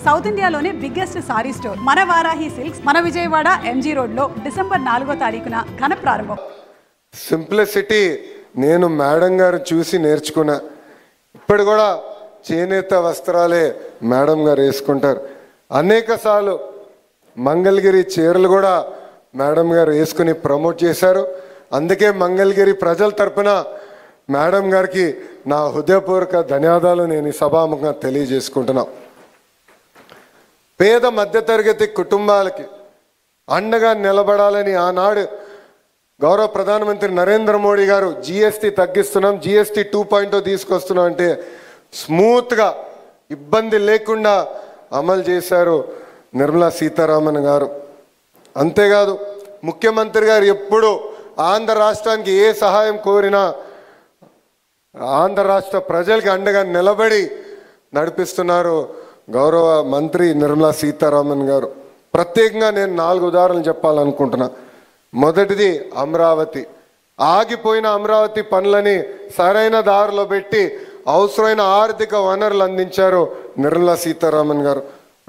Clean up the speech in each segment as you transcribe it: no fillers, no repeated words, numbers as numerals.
South ఇండియాలోనే biggest sorry store మన Varahi silks మన విజయవాడ ఎంజీ రోడ్ లో డిసెంబర్ 4వ తారీఖున ఘన ప్రారంభం. సింప్లిసిటీ నేను మేడం గారు చూసి నేర్చుకున్నా. ఇప్పుడు కూడా చేనేత వస్త్రాలే మేడం గారు వేసుకుంటారు. అనేక సార్లు మంగళగిరి చీరలు కూడా మేడం గారు వేసుకుని ప్రమోట్ చేశారు. అందుకే మంగళగిరి ప్రజల తరపున మేడం గారికి నా హృదయపూర్వక ధన్యవాదాలు నేను ఈ సభాముఖంగా తెలియజేసుకుంటున్నా. పేద మధ్యతరగతి కుటుంబాలకి అండగా నిలబడాలని ఆనాడు గౌరవ ప్రధానమంత్రి నరేంద్ర మోడీ గారు జిఎస్టీ తగ్గిస్తున్నాం, జిఎస్టీ 2.0 తీసుకొస్తున్నాం అంటే స్మూత్గా ఇబ్బంది లేకుండా అమలు చేశారు నిర్మలా సీతారామన్ గారు. అంతేకాదు ముఖ్యమంత్రి గారు ఎప్పుడు ఆంధ్ర రాష్ట్రానికి ఏ సహాయం కోరినా ఆంధ్ర రాష్ట్ర ప్రజలకి అండగా నిలబడి నడిపిస్తున్నారు గౌరవ మంత్రి నిర్మలా సీతారామన్ గారు. ప్రత్యేకంగా నేను 4 ఉదాహరణలు చెప్పాలనుకుంటున్నా. మొదటిది అమరావతి. ఆగిపోయిన అమరావతి పనులని సరైన దారిలో పెట్టి అవసరమైన ఆర్థిక వనరులు అందించారు నిర్మలా సీతారామన్ గారు.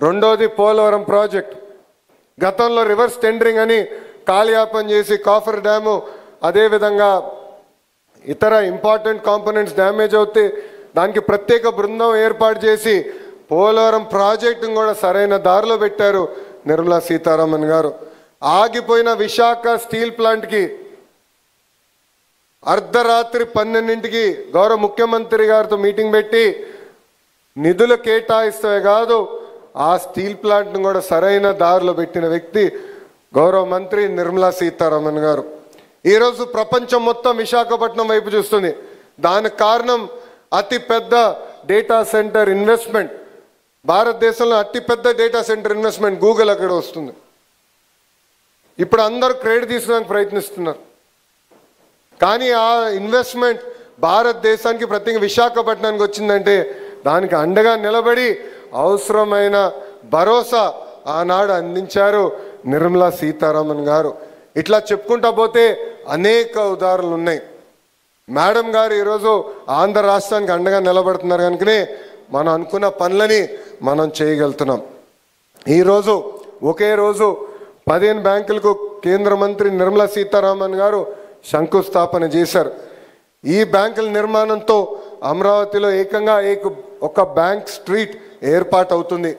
రెండోది పోలవరం ప్రాజెక్ట్. గతంలో రివర్స్ టెండరింగ్ అని కాలయాపన చేసి కాఫర్ డ్యాము అదేవిధంగా ఇతర ఇంపార్టెంట్ కాంపోనెంట్స్ డ్యామేజ్ అవుతే దానికి ప్రత్యేక బృందం ఏర్పాటు చేసి పోలవరం ప్రాజెక్టును కూడా సరైన దారిలో పెట్టారు నిర్మలా సీతారామన్ గారు. ఆగిపోయిన విశాఖ స్టీల్ ప్లాంట్కి అర్ధరాత్రి 12ంటికి గౌరవ ముఖ్యమంత్రి గారితో మీటింగ్ పెట్టి నిధులు కేటాయిస్తే కాదు ఆ స్టీల్ ప్లాంట్ను కూడా సరైన దారిలో పెట్టిన వ్యక్తి గౌరవ మంత్రి నిర్మలా సీతారామన్ గారు. ఈరోజు ప్రపంచం మొత్తం విశాఖపట్నం వైపు చూస్తుంది. దానికి కారణం అతిపెద్ద డేటా సెంటర్ ఇన్వెస్ట్మెంట్. భారతదేశంలో అతిపెద్ద డేటా సెంటర్ ఇన్వెస్ట్మెంట్ గూగుల్ అక్కడ వస్తుంది. ఇప్పుడు అందరూ క్రెడిట్ తీసుకోవడానికి ప్రయత్నిస్తున్నారు. కానీ ఆ ఇన్వెస్ట్మెంట్ భారతదేశానికి ప్రత్యేకంగా విశాఖపట్నానికి వచ్చిందంటే దానికి అండగా నిలబడి అవసరమైన భరోసా ఆనాడు అందించారు నిర్మలా సీతారామన్ గారు. ఇట్లా చెప్పుకుంటా పోతే అనేక ఉదాహరణలు ఉన్నాయి. మేడం గారు ఈరోజు ఆంధ్ర రాష్ట్రానికి అండగా నిలబడుతున్నారు కనుకనే మనం అనుకున్న పనులని మనం చేయగలుగుతున్నాం. ఈరోజు ఒకే రోజు 15 బ్యాంకులకు కేంద్ర మంత్రి నిర్మలా సీతారామన్ గారు శంకుస్థాపన చేశారు. ఈ బ్యాంకుల నిర్మాణంతో అమరావతిలో ఏకంగా ఒక బ్యాంక్ స్ట్రీట్ ఏర్పాటు అవుతుంది.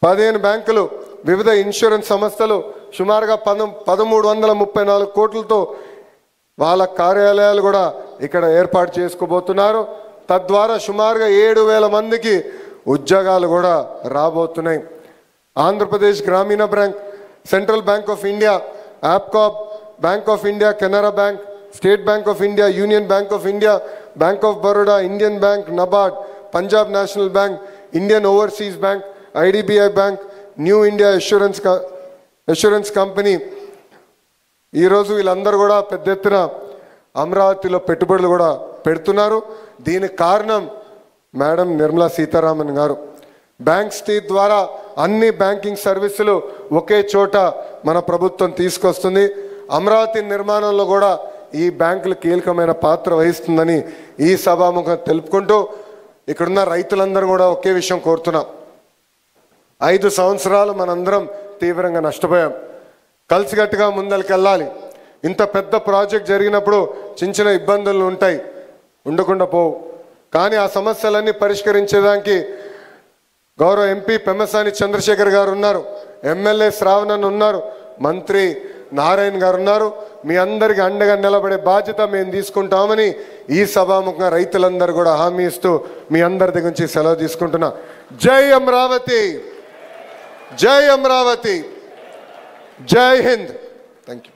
15 బ్యాంకులు, వివిధ ఇన్సూరెన్స్ సంస్థలు సుమారుగా 1334 కోట్లతో వాళ్ళ కార్యాలయాలు కూడా ఇక్కడ ఏర్పాటు చేసుకోబోతున్నారు. తద్వారా సుమారుగా 7,000 మందికి ఉద్యోగాలు కూడా రాబోతున్నాయి. Andhra Pradesh Grameena Bank, Central Bank of India, యాప్కాప్, Bank of India, Canara Bank, State Bank of India, Union Bank of India, Bank of Baroda, Indian Bank, NABARD, Punjab National Bank, Indian Overseas Bank, IDBI Bank, New India Assurance Company ఈరోజు వీళ్ళందరూ కూడా పెద్ద ఎత్తున అమరావతిలో పెట్టుబడులు కూడా పెడుతున్నారు. దీనికి కారణం మేడం నిర్మలా సీతారామన్ గారు. బ్యాంక్ స్టేట్ ద్వారా అన్ని బ్యాంకింగ్ సర్వీసులు ఒకే చోట మన ప్రభుత్వం తీసుకొస్తుంది. అమరావతి నిర్మాణంలో కూడా ఈ బ్యాంకులు కీలకమైన పాత్ర వహిస్తుందని ఈ సభాముఖం తెలుపుకుంటూ ఇక్కడున్న రైతులందరూ కూడా ఒకే విషయం కోరుతున్నాం. 5 సంవత్సరాలు మనందరం తీవ్రంగా నష్టపోయాం. కలిసికట్టుగా ముందరికెళ్ళాలి. ఇంత పెద్ద ప్రాజెక్ట్ జరిగినప్పుడు చిన్న ఇబ్బందులు ఉంటాయి, ఉండకుండా పోవు. కానీ ఆ సమస్యలన్నీ పరిష్కరించేదానికి గౌరవ ఎంపీ పెమ్మసాని చంద్రశేఖర్ గారు ఉన్నారు, ఎమ్మెల్యే శ్రావణన్ ఉన్నారు, మంత్రి నారాయణ గారు ఉన్నారు. మీ అందరికీ అండగా నిలబడే బాధ్యత మేము తీసుకుంటామని ఈ సభాముఖంగా రైతులందరూ కూడా హామీ ఇస్తూ మీ అందరి దగ్గర నుంచి సెలవు తీసుకుంటున్నా. జై అమరావతి, జై అమరావతి, జై హింద్. Thank you.